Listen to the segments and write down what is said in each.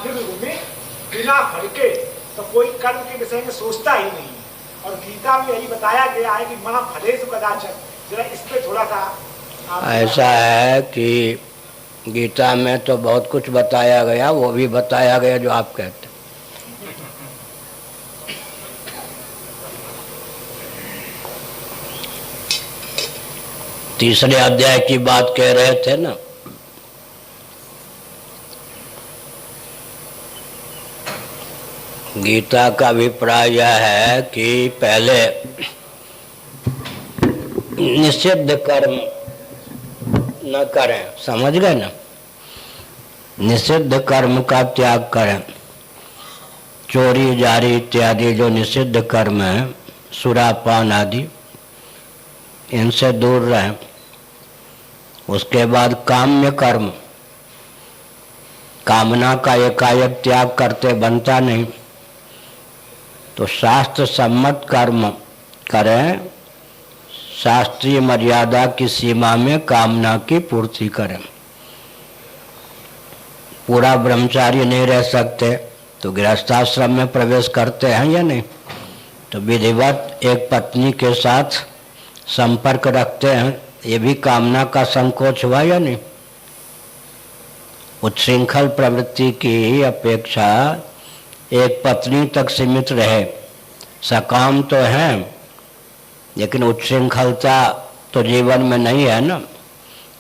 में बिना भड़के तो कोई कर्म के विषय में सोचता ही नहीं। और गीता में यही बताया गया है कि महा फलेषु कदाचन। जरा इस पे थोड़ा सा ऐसा है कि गीता में तो बहुत कुछ बताया गया, वो भी बताया गया जो आप कहते। तीसरे अध्याय की बात कह रहे थे ना। गीता का अभिप्राय यह है कि पहले निषिद्ध कर्म न करें, समझ गए ना। निषिद्ध कर्म का त्याग करें। चोरी जारी इत्यादि जो निषिद्ध कर्म है, सुरापान आदि, इनसे दूर रहें। उसके बाद काम्य कर्म, कामना का एकाएक त्याग करते बनता नहीं, तो शास्त्र सम्मत कर्म करें। शास्त्रीय मर्यादा की सीमा में कामना की पूर्ति करें। पूरा ब्रह्मचारी नहीं रह सकते तो गृहस्थाश्रम में प्रवेश करते हैं या नहीं, तो विधिवत एक पत्नी के साथ संपर्क रखते हैं, ये भी कामना का संकोच हुआ या नहीं। उच्छृंखल प्रवृत्ति की अपेक्षा एक पत्नी तक सीमित रहे। सकाम तो है लेकिन उच्छृंखलता तो जीवन में नहीं है ना।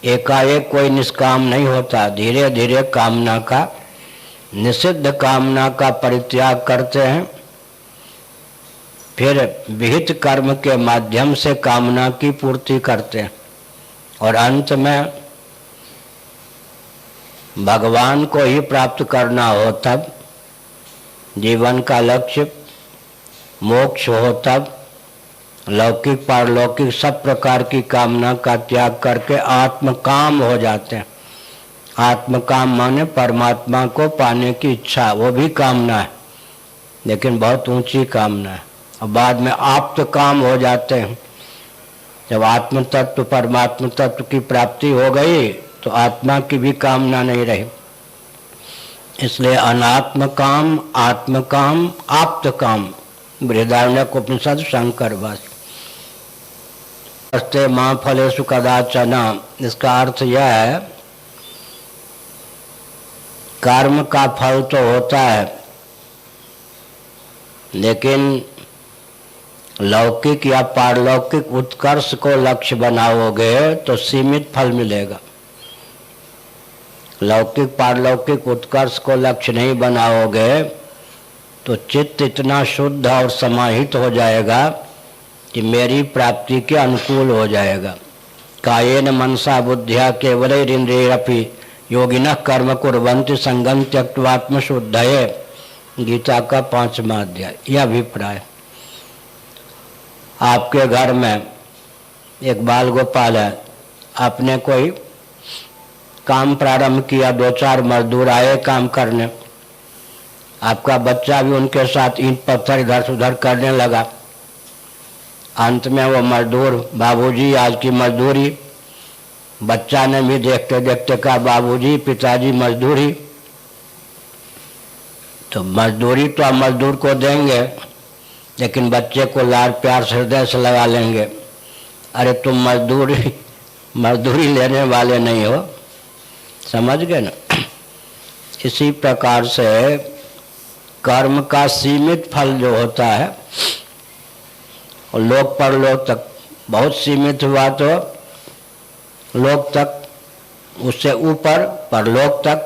एकाएक कोई निष्काम नहीं होता, धीरे धीरे कामना का, निषिद्ध कामना का परित्याग करते हैं, फिर विहित कर्म के माध्यम से कामना की पूर्ति करते हैं, और अंत में भगवान को ही प्राप्त करना हो तब, जीवन का लक्ष्य मोक्ष हो तब, लौकिक पारलौकिक सब प्रकार की कामना का त्याग करके आत्मकाम हो जाते हैं। आत्मकाम माने परमात्मा को पाने की इच्छा, वो भी कामना है लेकिन बहुत ऊंची कामना है। और बाद में आप्त काम हो जाते हैं। जब आत्म तत्व परमात्म तत्व की प्राप्ति हो गई तो आत्मा की भी कामना नहीं रही। इसलिए अनात्म काम, आत्मकाम, आप्त काम, बृहदारण्यक उपनिषद शंकर भाष्य। अस्ते मां फलेषु कदाचन, इसका अर्थ यह है कर्म का फल तो होता है लेकिन लौकिक या पारलौकिक उत्कर्ष को लक्ष्य बनाओगे तो सीमित फल मिलेगा। लौकिक पारलौकिक उत्कर्ष को लक्ष्य नहीं बनाओगे तो चित्त इतना शुद्ध और समाहित हो जाएगा कि मेरी प्राप्ति के अनुकूल हो जाएगा। कायेन मनसा बुद्ध्या केवलैरिन्द्रियैरपि योगिनः कर्म कुर्वन्ति संगं त्यक्त्वात्मशुद्धये। गीता का 5वां अध्याय। यह अभिप्राय। आपके घर में एक बाल गोपाल है, आपने कोई काम प्रारंभ किया, 2-4 मजदूर आए काम करने, आपका बच्चा भी उनके साथ ईंट पत्थर इधर से उधर करने लगा। अंत में वो मजदूर, बाबूजी आज की मजदूरी, बच्चा ने भी देखते देखते कहा बाबूजी पिताजी मजदूरी। तो मजदूरी तो हम मजदूर को देंगे लेकिन बच्चे को लाड प्यार से हृदय से लगा लेंगे। अरे तुम मजदूरी लेने वाले नहीं हो, समझ गए ना। इसी प्रकार से कर्म का सीमित फल जो होता है और लोक परलोक तक बहुत सीमित हुआ तो लोक तक, उससे ऊपर परलोक तक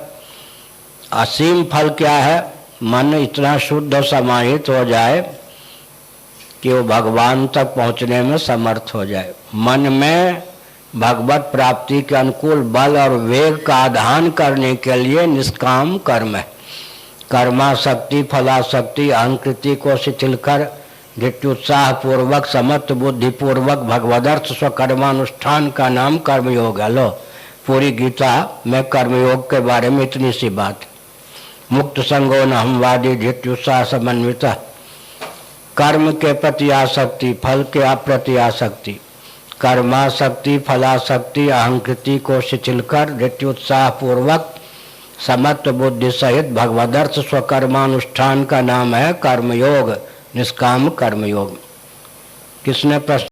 असीम फल क्या है, मन इतना शुद्ध और समाहित हो जाए कि वो भगवान तक पहुंचने में समर्थ हो जाए। मन में भगवत प्राप्ति के अनुकूल बल और वेग का आधान करने के लिए निष्काम कर्म है। कर्माशक्ति, फलाशक्ति, अहंकृति को शिथिल कर धृत्युत्साह पूर्वक, समर्थ बुद्धि पूर्वक भगवदर्थ स्वकर्मानुष्ठान का नाम कर्मयोग है। लो, पूरी गीता में कर्मयोग के बारे में इतनी सी बात। मुक्त संगो न हमवादी धृत्युत्साह समन्वित। कर्म के प्रति आसक्ति, फल के अप्रति आसक्ति, कर्माशक्ति, फलाशक्ति, अहंकृति को शिथिल कर धृत्युत्साह पूर्वक समत्व बुद्धि सहित भगवदर्थ स्वकर्मानुष्ठान का नाम है कर्मयोग, निष्काम कर्मयोग। किसने प्रश्न